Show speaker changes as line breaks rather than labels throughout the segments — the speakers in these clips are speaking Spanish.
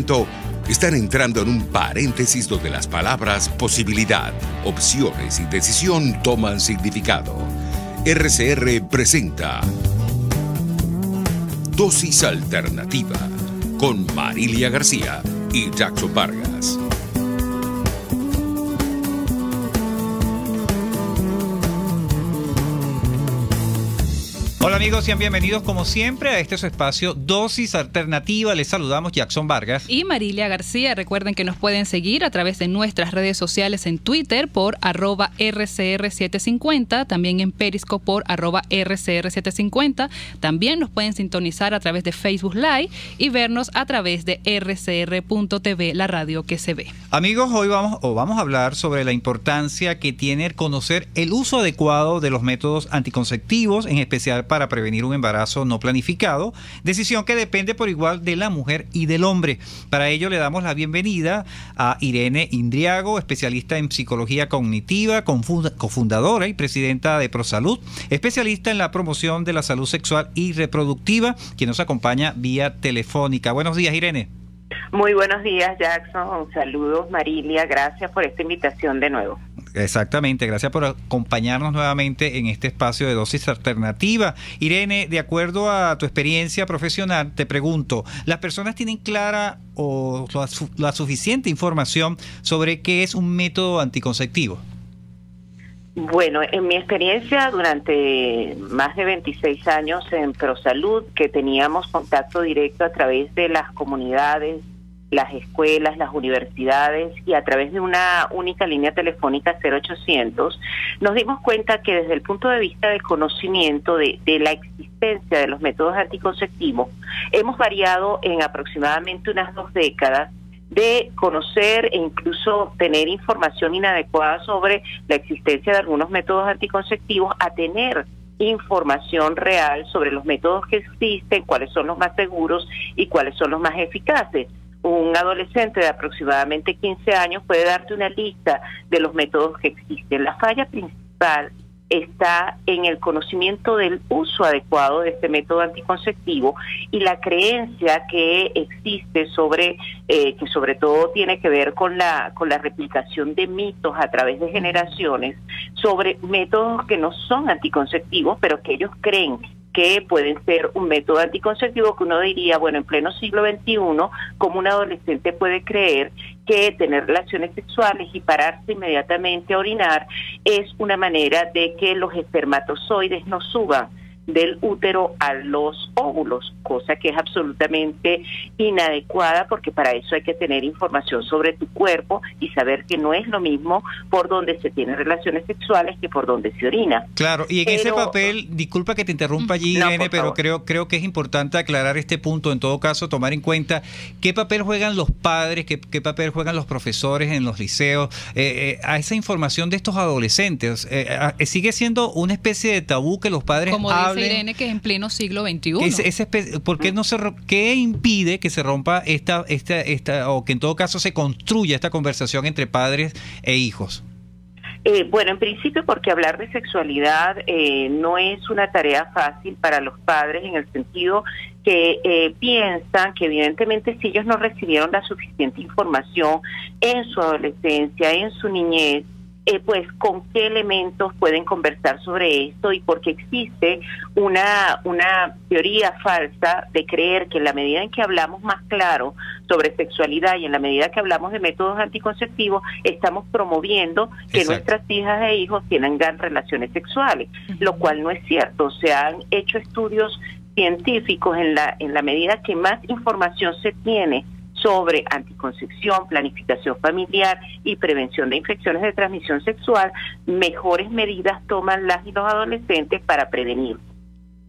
momento están entrando en un paréntesis donde las palabras posibilidad, opciones y decisión toman significado. RCR presenta Dosis Alternativa con Marilia García y Jackson Vargas.
Hola amigos, sean bienvenidos como siempre a este su espacio Dosis Alternativa. Les saludamos Jackson Vargas
y Marilia García. Recuerden que nos pueden seguir a través de nuestras redes sociales en Twitter por @RCR750, también en Periscope por @RCR750. También nos pueden sintonizar a través de Facebook Live y vernos a través de RCR.tv, la radio que se ve.
Amigos, hoy vamos a hablar sobre la importancia que tiene conocer el uso adecuado de los métodos anticonceptivos, en especial para prevenir un embarazo no planificado, decisión que depende por igual de la mujer y del hombre. Para ello le damos la bienvenida a Irene Indriago, especialista en psicología cognitiva, cofundadora y presidenta de ProSalud, especialista en la promoción de la salud sexual y reproductiva, quien nos acompaña vía telefónica. Buenos días, Irene.
Muy buenos días, Jackson. Saludos, Marilia. Gracias por esta invitación de nuevo.
Exactamente, gracias por acompañarnos nuevamente en este espacio de Dosis Alternativa. Irene, de acuerdo a tu experiencia profesional, te pregunto, ¿las personas tienen clara o la suficiente información sobre qué es un método anticonceptivo?
Bueno, en mi experiencia durante más de 26 años en ProSalud, que teníamos contacto directo a través de las comunidades, las escuelas, las universidades y a través de una única línea telefónica 0800, nos dimos cuenta que desde el punto de vista del conocimiento de la existencia de los métodos anticonceptivos, hemos variado en aproximadamente unas 2 décadas de conocer e incluso tener información inadecuada sobre la existencia de algunos métodos anticonceptivos a tener información real sobre los métodos que existen, cuáles son los más seguros y cuáles son los más eficaces. Un adolescente de aproximadamente 15 años puede darte una lista de los métodos que existen. La falla principal está en el conocimiento del uso adecuado de este método anticonceptivo y la creencia que existe sobre que sobre todo tiene que ver con la replicación de mitos a través de generaciones sobre métodos que no son anticonceptivos, pero que ellos creen que pueden ser un método anticonceptivo, que uno diría, bueno, en pleno siglo XXI, como un adolescente puede creer que tener relaciones sexuales y pararse inmediatamente a orinar es una manera de que los espermatozoides no suban del útero a los óvulos, cosa que es absolutamente inadecuada, porque para eso hay que tener información sobre tu cuerpo y saber que no es lo mismo por donde se tienen relaciones sexuales que por donde se orina.
Claro, y en ese papel, disculpa que te interrumpa allí, Irene, pero creo que es importante aclarar este punto, en todo caso, tomar en cuenta qué papel juegan los padres, qué papel juegan los profesores en los liceos, a esa información de estos adolescentes. Sigue siendo una especie de tabú que los padres hablen.
Irene, que es en pleno siglo XXI.
¿Por qué qué impide que se rompa esta o que en todo caso se construya esta conversación entre padres e hijos?
Bueno, en principio porque hablar de sexualidad no es una tarea fácil para los padres, en el sentido que piensan que evidentemente si ellos no recibieron la suficiente información en su adolescencia, en su niñez, pues con qué elementos pueden conversar sobre esto, y porque existe una teoría falsa de creer que en la medida en que hablamos más claro sobre sexualidad y en la medida que hablamos de métodos anticonceptivos, estamos promoviendo que nuestras hijas e hijos tengan relaciones sexuales, lo cual no es cierto. Se han hecho estudios científicos en la medida que más información se tiene sobre anticoncepción, planificación familiar y prevención de infecciones de transmisión sexual, mejores medidas toman las y los adolescentes para prevenir.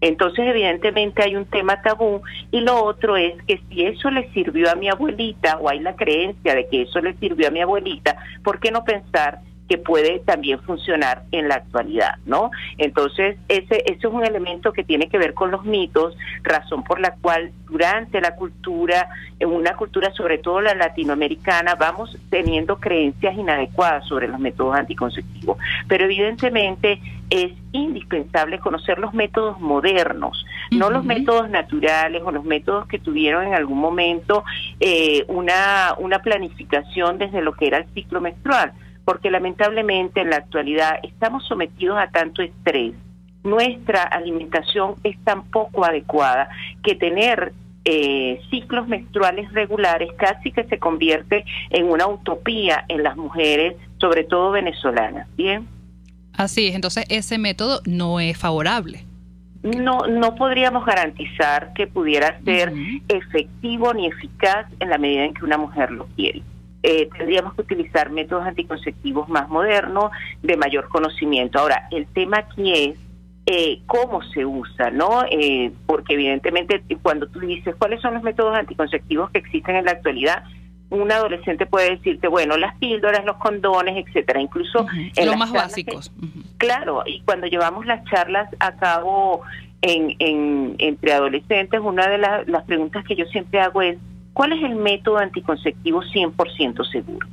Entonces, evidentemente hay un tema tabú, y lo otro es que si eso le sirvió a mi abuelita, o hay la creencia de que eso le sirvió a mi abuelita, ¿por qué no pensar que puede también funcionar en la actualidad, ¿no? Entonces, ese es un elemento que tiene que ver con los mitos, razón por la cual durante la cultura, en una cultura sobre todo la latinoamericana, vamos teniendo creencias inadecuadas sobre los métodos anticonceptivos. Pero evidentemente es indispensable conocer los métodos modernos, no los métodos naturales o los métodos que tuvieron en algún momento una planificación desde lo que era el ciclo menstrual, porque lamentablemente en la actualidad estamos sometidos a tanto estrés, nuestra alimentación es tan poco adecuada que tener ciclos menstruales regulares casi que se convierte en una utopía en las mujeres, sobre todo venezolanas, ¿bien?
Así es, entonces ese método no es favorable.
No podríamos garantizar que pudiera ser efectivo ni eficaz en la medida en que una mujer lo quiere. Tendríamos que utilizar métodos anticonceptivos más modernos, de mayor conocimiento. Ahora, el tema aquí es cómo se usa, ¿no? Porque evidentemente cuando tú dices cuáles son los métodos anticonceptivos que existen en la actualidad, un adolescente puede decirte, bueno, las píldoras, los condones, etcétera, incluso en
los
las
más básicos.
Claro, y cuando llevamos las charlas a cabo entre adolescentes, una de las preguntas que yo siempre hago es, ¿cuál es el método anticonceptivo 100% seguro?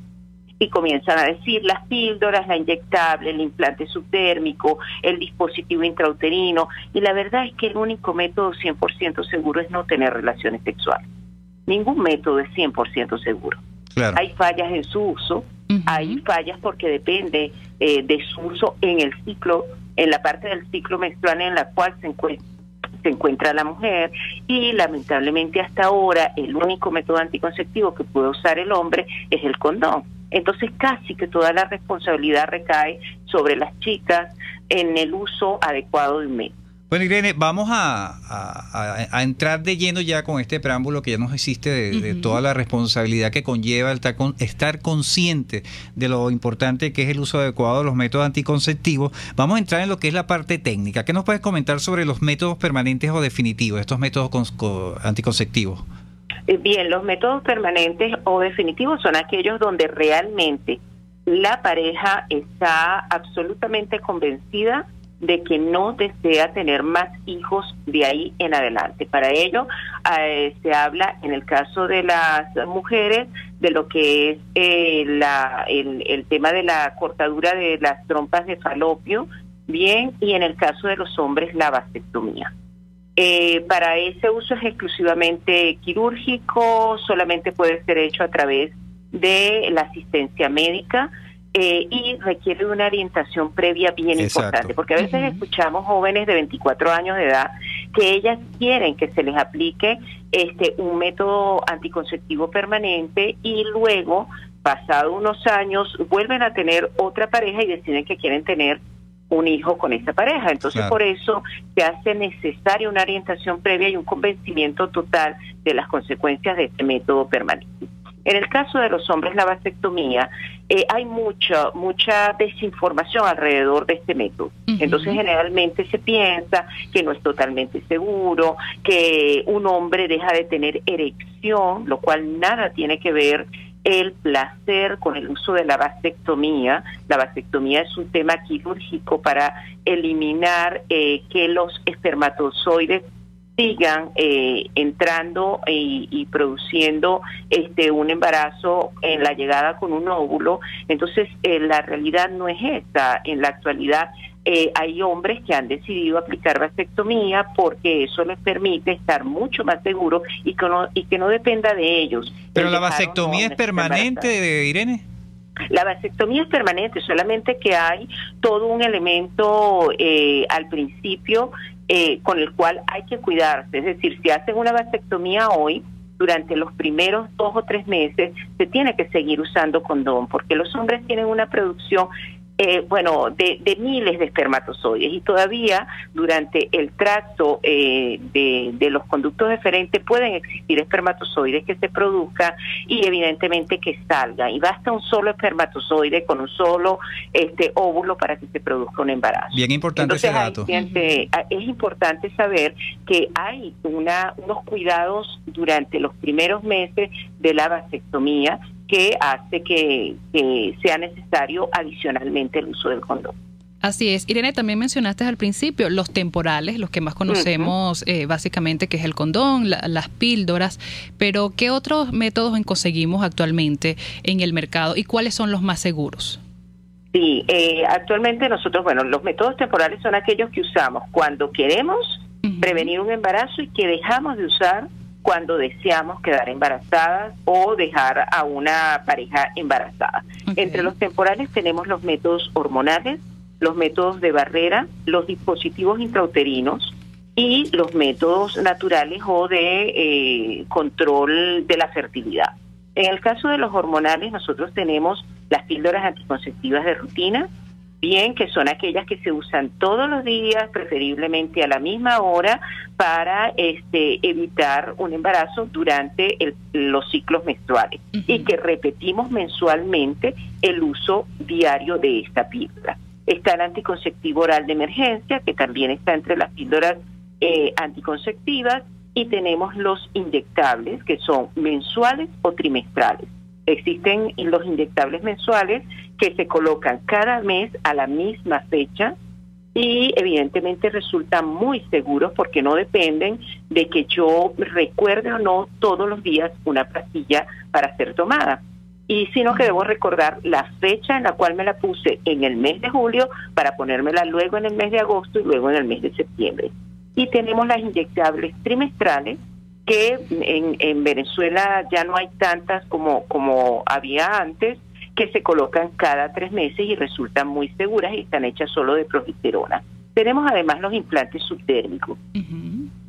Y comienzan a decir las píldoras, la inyectable, el implante subdérmico, el dispositivo intrauterino, y la verdad es que el único método 100% seguro es no tener relaciones sexuales. Ningún método es 100% seguro. Claro. Hay fallas en su uso, hay fallas porque depende de su uso en el ciclo, en la parte del ciclo menstrual en la cual se encuentra la mujer, y lamentablemente hasta ahora el único método anticonceptivo que puede usar el hombre es el condón. Entonces casi que toda la responsabilidad recae sobre las chicas en el uso adecuado de un método.
Bueno, Irene, vamos a entrar de lleno ya con este preámbulo que ya nos hiciste de toda la responsabilidad que conlleva estar consciente de lo importante que es el uso adecuado de los métodos anticonceptivos. Vamos a entrar en lo que es la parte técnica. ¿Qué nos puedes comentar sobre los métodos permanentes o definitivos, estos métodos anticonceptivos?
Bien, los métodos permanentes o definitivos son aquellos donde realmente la pareja está absolutamente convencida de que no desea tener más hijos de ahí en adelante. Para ello se habla en el caso de las mujeres de lo que es el tema de la cortadura de las trompas de falopio, bien, y en el caso de los hombres la vasectomía. Para ese uso es exclusivamente quirúrgico, solamente puede ser hecho a través de la asistencia médica, y requiere de una orientación previa bien importante, porque a veces escuchamos jóvenes de 24 años de edad que ellas quieren que se les aplique un método anticonceptivo permanente y luego, pasado unos años, vuelven a tener otra pareja y deciden que quieren tener un hijo con esa pareja. Entonces, por eso se hace necesaria una orientación previa y un convencimiento total de las consecuencias de este método permanente. En el caso de los hombres, la vasectomía, hay mucha desinformación alrededor de este método. Entonces, generalmente se piensa que no es totalmente seguro, que un hombre deja de tener erección, lo cual nada tiene que ver el placer con el uso de la vasectomía. La vasectomía es un tema quirúrgico para eliminar que los espermatozoides sigan entrando y produciendo un embarazo en la llegada con un óvulo. Entonces, la realidad no es esta. En la actualidad hay hombres que han decidido aplicar vasectomía porque eso les permite estar mucho más seguros y que no dependa de ellos.
¿Pero la vasectomía es permanente, Irene?
La vasectomía es permanente, solamente que hay todo un elemento al principio con el cual hay que cuidarse. Es decir, si hacen una vasectomía hoy, durante los primeros 2 o 3 meses se tiene que seguir usando condón, porque los hombres tienen una producción de miles de espermatozoides, y todavía durante el tracto de los conductos deferentes pueden existir espermatozoides que se produzcan y evidentemente que salgan, y basta un solo espermatozoide con un solo óvulo para que se produzca un embarazo. Bien importante. Entonces, ese dato. Es importante saber que hay unos cuidados durante los primeros meses de la vasectomía que hace que sea necesario adicionalmente el uso del condón.
Así es. Irene, también mencionaste al principio los temporales, los que más conocemos básicamente, que es el condón, las píldoras, pero ¿qué otros métodos conseguimos actualmente en el mercado y cuáles son los más seguros?
Sí, actualmente nosotros, los métodos temporales son aquellos que usamos cuando queremos prevenir un embarazo y que dejamos de usar cuando deseamos quedar embarazadas o dejar a una pareja embarazada. Okay. Entre los temporales tenemos los métodos hormonales, los métodos de barrera, los dispositivos intrauterinos y los métodos naturales o de control de la fertilidad. En el caso de los hormonales, nosotros tenemos las píldoras anticonceptivas de rutina, bien, que son aquellas que se usan todos los días, preferiblemente a la misma hora, para evitar un embarazo durante los ciclos menstruales, y que repetimos mensualmente el uso diario de esta píldora. Está el anticonceptivo oral de emergencia, que también está entre las píldoras anticonceptivas, y tenemos los inyectables, que son mensuales o trimestrales. Existen los inyectables mensuales que se colocan cada mes a la misma fecha y evidentemente resultan muy seguros porque no dependen de que yo recuerde o no todos los días una pastilla para ser tomada. Y sino que debo recordar la fecha en la cual me la puse en el mes de julio para ponérmela luego en el mes de agosto y luego en el mes de septiembre. Y tenemos las inyectables trimestrales, que en Venezuela ya no hay tantas como había antes, que se colocan cada 3 meses y resultan muy seguras y están hechas solo de progesterona. Tenemos además los implantes subdérmicos,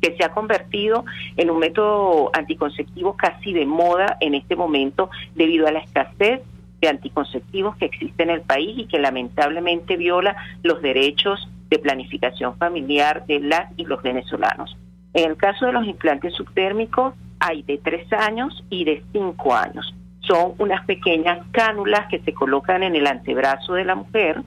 que se ha convertido en un método anticonceptivo casi de moda en este momento debido a la escasez de anticonceptivos que existe en el país y que lamentablemente viola los derechos de planificación familiar de las y los venezolanos. En el caso de los implantes subdérmicos hay de 3 años y de 5 años. Son unas pequeñas cánulas que se colocan en el antebrazo de la mujer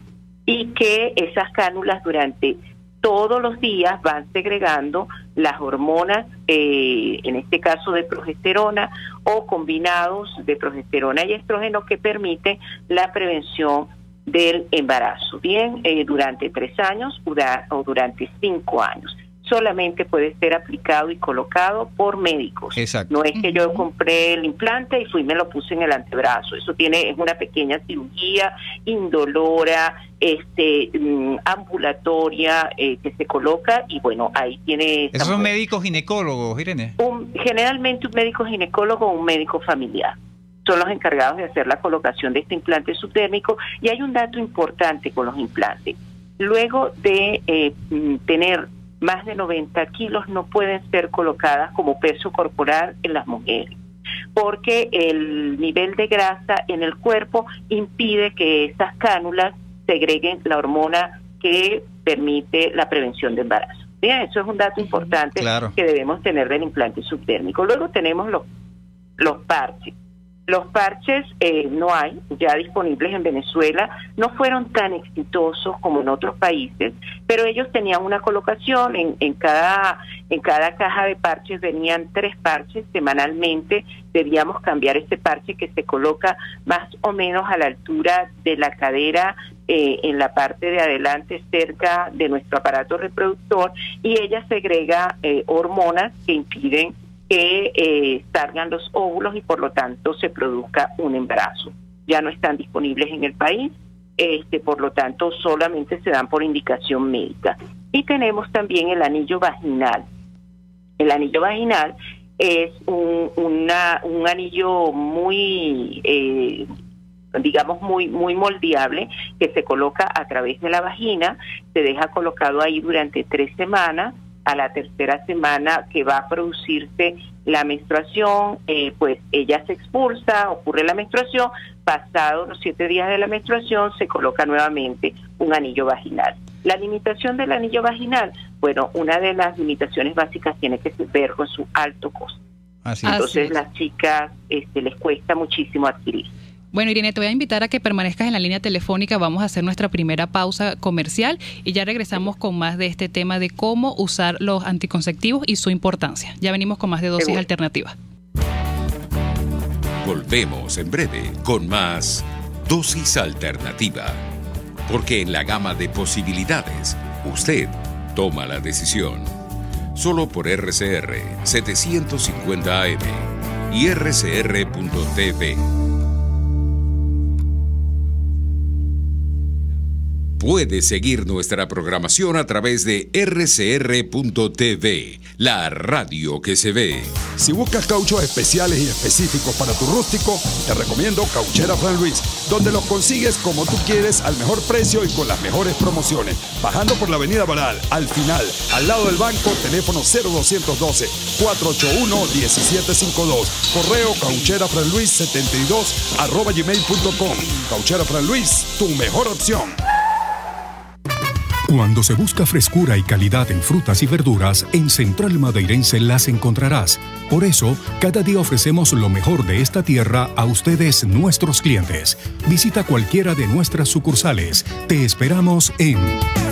y que esas cánulas durante todos los días van segregando las hormonas, en este caso de progesterona o combinados de progesterona y estrógeno, que permiten la prevención del embarazo, bien, durante 3 años o durante 5 años. Solamente puede ser aplicado y colocado por médicos.
Exacto.
No es que yo compré el implante y fui y me lo puse en el antebrazo. Eso es una pequeña cirugía indolora, ambulatoria, que se coloca y bueno, ahí tiene...
¿Esos son médicos ginecólogos, Irene?
Generalmente un médico ginecólogo o un médico familiar son los encargados de hacer la colocación de este implante subdérmico. Y hay un dato importante con los implantes. Luego de tener más de 90 kilos no pueden ser colocadas como peso corporal en las mujeres, porque el nivel de grasa en el cuerpo impide que esas cánulas segreguen la hormona que permite la prevención de embarazo. Bien, eso es un dato importante, claro, que debemos tener del implante subdérmico. Luego tenemos los parches. Los parches no hay ya disponibles en Venezuela, no fueron tan exitosos como en otros países, pero ellos tenían una colocación, en cada caja de parches venían 3 parches semanalmente. Debíamos cambiar este parche que se coloca más o menos a la altura de la cadera, en la parte de adelante cerca de nuestro aparato reproductor, y ella segrega hormonas que impiden que salgan los óvulos y por lo tanto se produzca un embarazo. Ya no están disponibles en el país, por lo tanto solamente se dan por indicación médica. Y tenemos también el anillo vaginal. El anillo vaginal es un anillo muy, muy moldeable, que se coloca a través de la vagina, se deja colocado ahí durante 3 semanas. A la 3ª semana que va a producirse la menstruación, pues ella se expulsa, ocurre la menstruación, pasados los 7 días de la menstruación se coloca nuevamente un anillo vaginal. La limitación del anillo vaginal, bueno, una de las limitaciones básicas tiene que ver con su alto costo. Entonces las chicas les cuesta muchísimo adquirir.
Bueno, Irene, te voy a invitar a que permanezcas en la línea telefónica. Vamos a hacer nuestra primera pausa comercial y ya regresamos con más de este tema de cómo usar los anticonceptivos y su importancia. Ya venimos con más de dosis alternativas.
Volvemos en breve con más Dosis Alternativa. Porque en la gama de posibilidades, usted toma la decisión. Solo por RCR 750 AM y rcr.tv. Puede seguir nuestra programación a través de rcr.tv, la radio que se ve.
Si buscas cauchos especiales y específicos para tu rústico, te recomiendo Cauchera Fran Luis, donde los consigues como tú quieres, al mejor precio y con las mejores promociones. Bajando por la avenida Baral, al final, al lado del banco, teléfono 0212-481-1752. Correo caucherafranluis72@gmail.com. Cauchera Fran Luis, tu mejor opción.
Cuando se busca frescura y calidad en frutas y verduras, en Central Madeirense las encontrarás. Por eso, cada día ofrecemos lo mejor de esta tierra a ustedes, nuestros clientes. Visita cualquiera de nuestras sucursales. Te esperamos en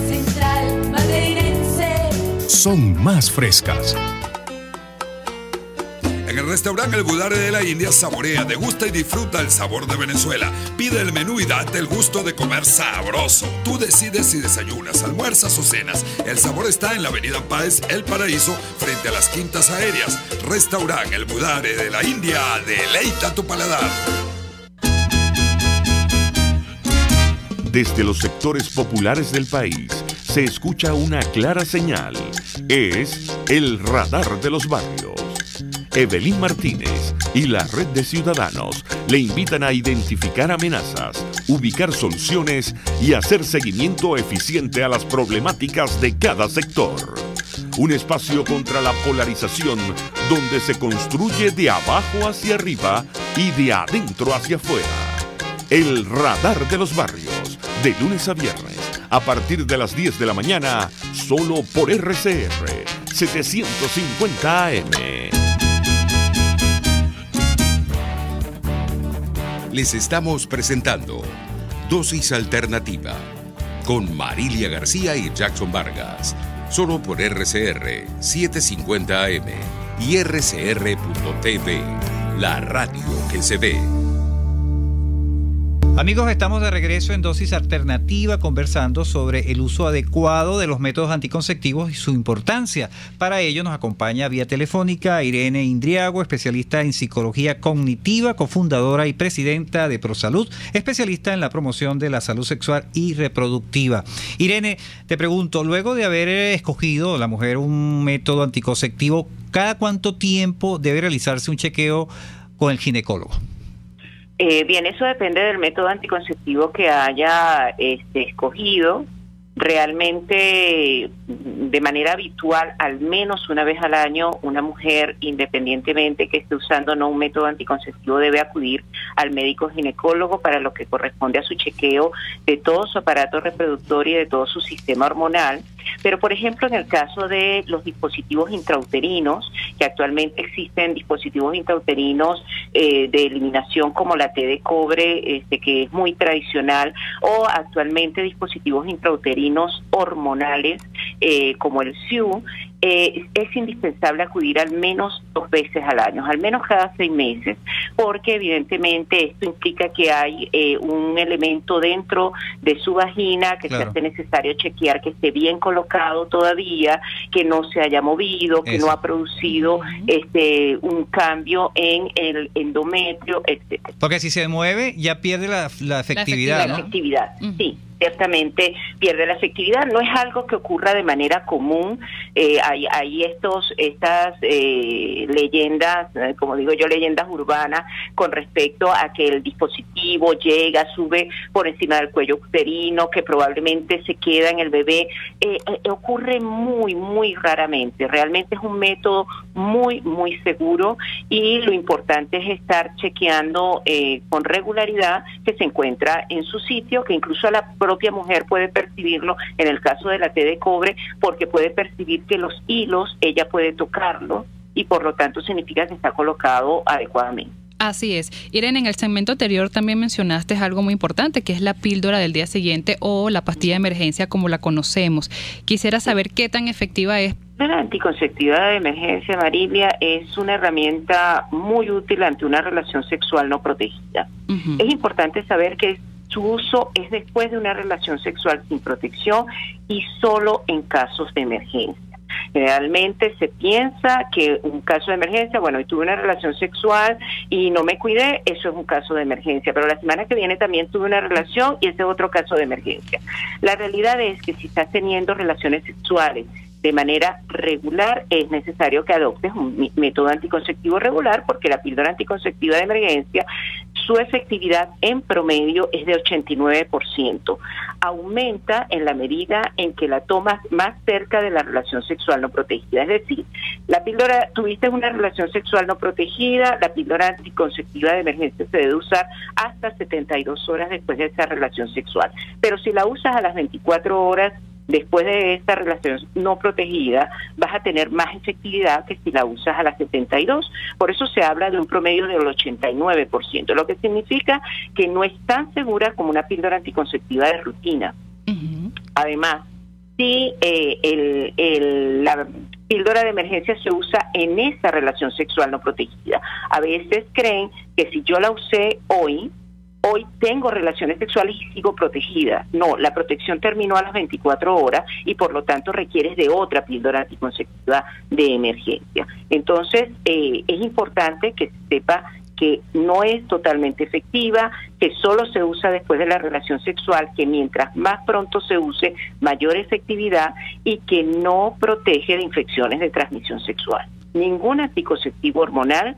Central Madeirense.
Son más frescas.
En el restaurante El Budare de la India, saborea, degusta y disfruta el sabor de Venezuela. Pide el menú y date el gusto de comer sabroso. Tú decides si desayunas, almuerzas o cenas. El sabor está en la avenida Páez, El Paraíso, frente a las Quintas Aéreas. Restaurante El Budare de la India, deleita tu paladar.
Desde los sectores populares del país se escucha una clara señal. Es el radar de los barrios. Evelyn Martínez y la Red de Ciudadanos le invitan a identificar amenazas, ubicar soluciones y hacer seguimiento eficiente a las problemáticas de cada sector. Un espacio contra la polarización donde se construye de abajo hacia arriba y de adentro hacia afuera. El radar de los barrios, de lunes a viernes, a partir de las 10 de la mañana, solo por RCR 750 AM.
Les estamos presentando Dosis Alternativa con Marilia García y Jackson Vargas, solo por RCR 750 AM y rcr.tv, la radio que se ve.
Amigos, estamos de regreso en Dosis Alternativa conversando sobre el uso adecuado de los métodos anticonceptivos y su importancia. Para ello nos acompaña vía telefónica Irene Indriago, especialista en psicología cognitiva, cofundadora y presidenta de ProSalud, especialista en la promoción de la salud sexual y reproductiva. Irene, te pregunto, luego de haber escogido la mujer un método anticonceptivo, ¿cada cuánto tiempo debe realizarse un chequeo con el ginecólogo?
Bien, eso depende del método anticonceptivo que haya escogido. Realmente, de manera habitual, al menos una vez al año, una mujer, independientemente que esté usando no un método anticonceptivo, debe acudir al médico ginecólogo para lo que corresponde a su chequeo de todo su aparato reproductor y de todo su sistema hormonal. Pero, por ejemplo, en el caso de los dispositivos intrauterinos, que actualmente existen dispositivos intrauterinos de eliminación como la T de cobre, que es muy tradicional, o actualmente dispositivos intrauterinos hormonales como el SIU, es indispensable acudir al menos 2 veces al año, al menos cada 6 meses, porque evidentemente esto implica que hay un elemento dentro de su vagina que se hace necesario chequear que esté bien colocado todavía, que no se haya movido, que no ha producido un cambio en el endometrio, etc.
Porque si se mueve ya pierde la efectividad, ¿no? La efectividad, sí. Ciertamente pierde la efectividad. No es algo que ocurra de manera común. Hay estas leyendas, como digo yo, leyendas urbanas con respecto a que el dispositivo llega, sube por encima del cuello uterino, que probablemente se queda en el bebé. Ocurre muy, muy raramente. Realmente es un método muy, muy seguro y lo importante es estar chequeando con regularidad que se encuentra en su sitio, que incluso la propia mujer puede percibirlo en el caso de la T de cobre, porque puede percibir que los hilos, ella puede tocarlos y por lo tanto significa que está colocado adecuadamente.
Así es. Irene, en el segmento anterior también mencionaste algo muy importante, que es la píldora del día siguiente o la pastilla de emergencia como la conocemos. Quisiera saber qué tan efectiva es
píldora anticonceptiva de emergencia, Marilia, es una herramienta muy útil ante una relación sexual no protegida. Es importante saber que su uso es después de una relación sexual sin protección y solo en casos de emergencia. Generalmente se piensa que un caso de emergencia, bueno, y tuve una relación sexual y no me cuidé, eso es un caso de emergencia, pero la semana que viene también tuve una relación y ese es otro caso de emergencia. La realidad es que si estás teniendo relaciones sexuales de manera regular, es necesario que adoptes un método anticonceptivo regular, porque la píldora anticonceptiva de emergencia, su efectividad en promedio es de 89%. Aumenta en la medida en que la tomas más cerca de la relación sexual no protegida. Es decir, la píldora, tuviste una relación sexual no protegida, la píldora anticonceptiva de emergencia se debe usar hasta 72 horas después de esa relación sexual. Pero si la usas a las 24 horas después de esta relación no protegida, vas a tener más efectividad que si la usas a las 72. Por eso se habla de un promedio del 89%, lo que significa que no es tan segura como una píldora anticonceptiva de rutina. Además, si la píldora de emergencia se usa en esa relación sexual no protegida, a veces creen que si yo la usé hoy tengo relaciones sexuales y sigo protegida. No, la protección terminó a las 24 horas y por lo tanto requieres de otra píldora anticonceptiva de emergencia. Entonces, es importante que se sepa que no es totalmente efectiva, que solo se usa después de la relación sexual, que mientras más pronto se use, mayor efectividad, y que no protege de infecciones de transmisión sexual. Ningún anticonceptivo hormonal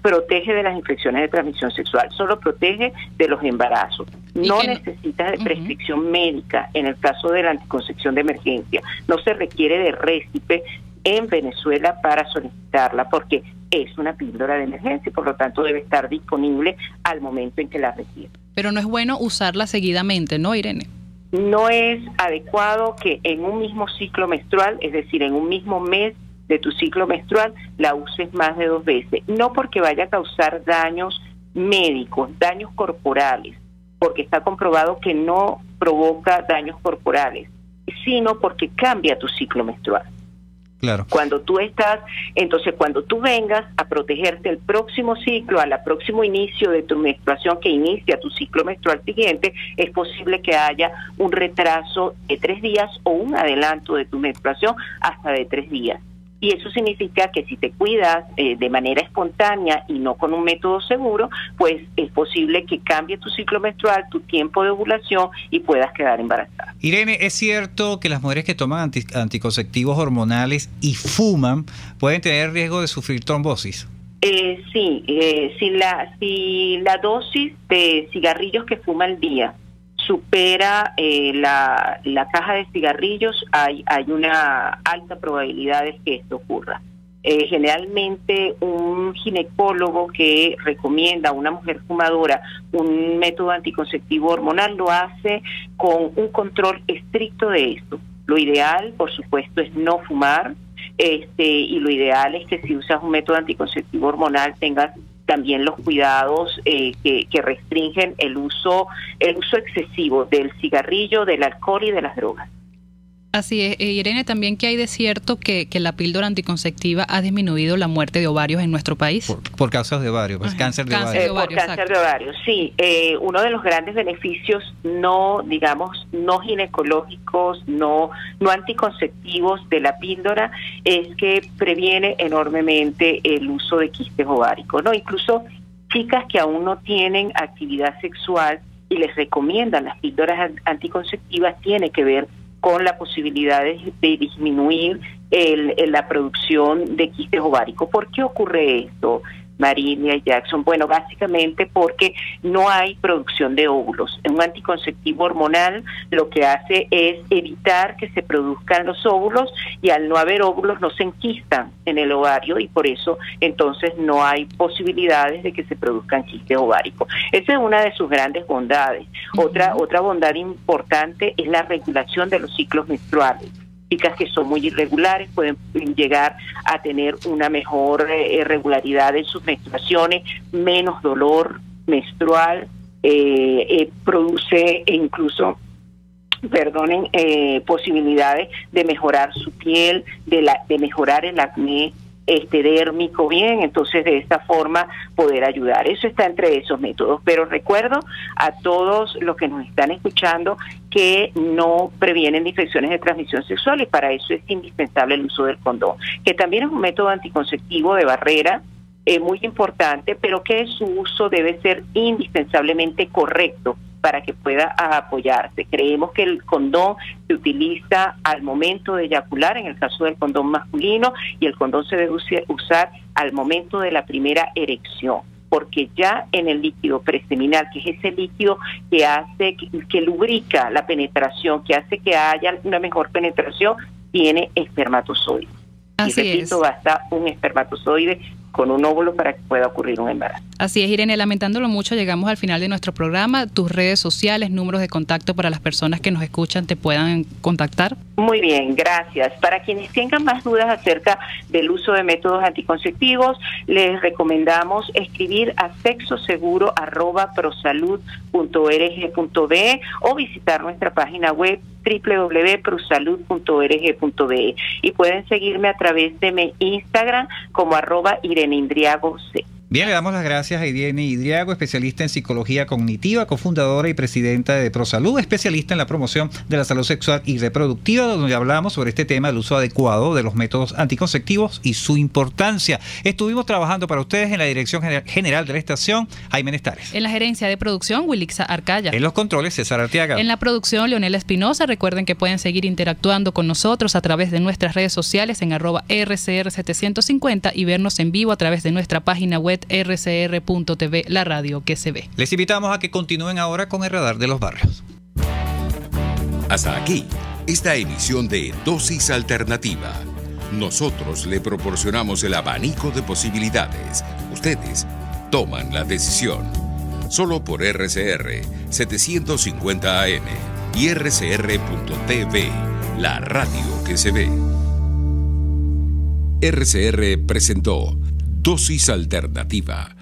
protege de las infecciones de transmisión sexual, solo protege de los embarazos. No necesitas de prescripción médica en el caso de la anticoncepción de emergencia. No se requiere de récipe en Venezuela para solicitarla, porque es una píldora de emergencia y por lo tanto debe estar disponible al momento en que la requiere.
Pero no es bueno usarla seguidamente, ¿no, Irene?
No es adecuado que en un mismo ciclo menstrual, es decir, en un mismo mes de tu ciclo menstrual, la uses más de 2 veces. No porque vaya a causar daños médicos, daños corporales, porque está comprobado que no provoca daños corporales, sino porque cambia tu ciclo menstrual.
Claro.
Cuando tú vengas a protegerte el próximo ciclo, al próximo inicio de tu menstruación, que inicia tu ciclo menstrual siguiente, es posible que haya un retraso de 3 días o un adelanto de tu menstruación hasta de 3 días. Y eso significa que si te cuidas de manera espontánea y no con un método seguro, pues es posible que cambie tu ciclo menstrual, tu tiempo de ovulación y puedas quedar embarazada.
Irene, ¿es cierto que las mujeres que toman anticonceptivos hormonales y fuman pueden tener riesgo de sufrir trombosis?
Sí, si la dosis de cigarrillos que fuma al día supera la caja de cigarrillos, hay una alta probabilidad de que esto ocurra. Generalmente un ginecólogo que recomienda a una mujer fumadora un método anticonceptivo hormonal lo hace con un control estricto de esto. Lo ideal, por supuesto, es no fumar, y lo ideal es que si usas un método anticonceptivo hormonal tengas también los cuidados que restringen el uso excesivo del cigarrillo, del alcohol y de las drogas.
Así es, Irene, también que hay de cierto que la píldora anticonceptiva ha disminuido la muerte de ovarios en nuestro país.
Por causas de ovario, pues cáncer de ovario.
Por cáncer de ovario, sí. Uno de los grandes beneficios no ginecológicos, no anticonceptivos de la píldora es que previene enormemente el uso de quistes ováricos, ¿no? Incluso chicas que aún no tienen actividad sexual y les recomiendan las píldoras anticonceptivas tiene que ver con la posibilidad de disminuir la producción de quistes ováricos. ¿Por qué ocurre esto, Marilia y Jackson? Bueno, básicamente porque no hay producción de óvulos. Un anticonceptivo hormonal lo que hace es evitar que se produzcan los óvulos y al no haber óvulos no se enquistan en el ovario y por eso entonces no hay posibilidades de que se produzcan quistes ováricos. Esa es una de sus grandes bondades. Otra bondad importante es la regulación de los ciclos menstruales. Chicas que son muy irregulares pueden llegar a tener una mejor regularidad en sus menstruaciones, menos dolor menstrual, produce incluso posibilidades de mejorar su piel, de mejorar el acné dérmico, bien, entonces de esta forma poder ayudar. Eso está entre esos métodos, pero recuerdo a todos los que nos están escuchando que no previenen infecciones de transmisión sexual, y para eso es indispensable el uso del condón, que también es un método anticonceptivo de barrera muy importante, pero que su uso debe ser indispensablemente correcto para que pueda apoyarse. Creemos que el condón se utiliza al momento de eyacular, en el caso del condón masculino, y el condón se debe usar al momento de la primera erección, porque ya en el líquido preseminal, que es ese líquido que hace, que lubrica la penetración, que hace que haya una mejor penetración, tiene espermatozoides.
Así
y repito, basta un espermatozoide con un óvulo para que pueda ocurrir un embarazo.
Así es, Irene, lamentándolo mucho, llegamos al final de nuestro programa. Tus redes sociales, números de contacto para las personas que nos escuchan, te puedan contactar.
Muy bien, gracias. Para quienes tengan más dudas acerca del uso de métodos anticonceptivos, les recomendamos escribir a sexoseguro@prosalud.org.be o visitar nuestra página web www.prosalud.org.be, y pueden seguirme a través de mi Instagram como @IreneIndriagoC.
Bien, le damos las gracias a Irene Indriago, especialista en psicología cognitiva, cofundadora y presidenta de ProSalud, especialista en la promoción de la salud sexual y reproductiva, donde hablamos sobre este tema del uso adecuado de los métodos anticonceptivos y su importancia. Estuvimos trabajando para ustedes en la dirección general de la estación, Jaime Nestares.
En la gerencia de producción, Wilixa Arcaya.
En los controles, César Arteaga.
En la producción, Leonel Espinosa. Recuerden que pueden seguir interactuando con nosotros a través de nuestras redes sociales en @RCR750 y vernos en vivo a través de nuestra página web rcr.tv, la radio que se ve.
Les invitamos a que continúen ahora con el Radar de los Barrios.
Hasta aquí, esta emisión de Dosis Alternativa. Nosotros le proporcionamos el abanico de posibilidades. Ustedes toman la decisión. Solo por RCR 750 AM y RCR.tv, la radio que se ve. RCR presentó Dosis Alternativa